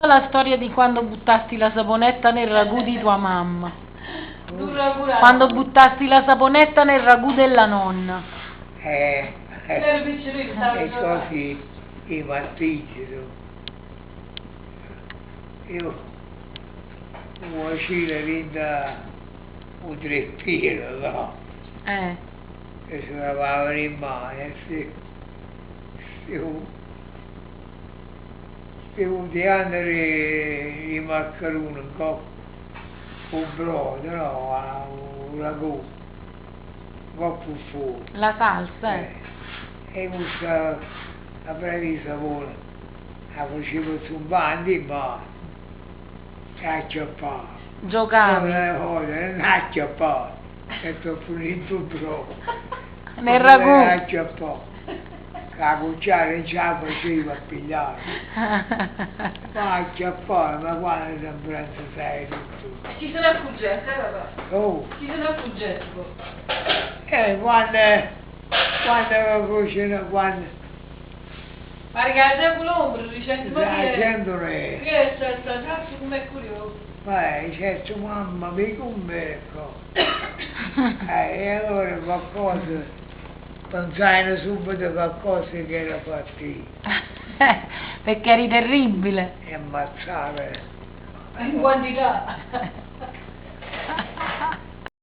La storia di quando buttasti la saponetta nel ragù di tua mamma. Quando buttasti la saponetta nel ragù della nonna. E così i mattigli. Io un vicino vinta un trettino, no? E si lavavano in mano, stiamo tirando i maccheroni con brodo, no? Un ragù, un po' più fuori. La salsa, E questa la prendi sapore, la facevo zumbando, ma acciappavo. Giocavi. Non acciappavo, e ti ho finito il brodo. Nel ragù. Acciappavo. La cucciara in ciao faceva a pigliare. Ma acciappavo, ma quando sembranza sei tutto. Chi se ne accorgesse, papà? Oh! Chi se ne accorgesse? Quando cucina, quando... Pare che è sempre l'ombra, dice, ma La gente non è... che è sta salsa come è curioso? Ma certo, mamma, mi com'ecco. E allora qualcosa... Pensai subito qualcosa che era partito. Perché eri terribile. E ammazzare. In quantità.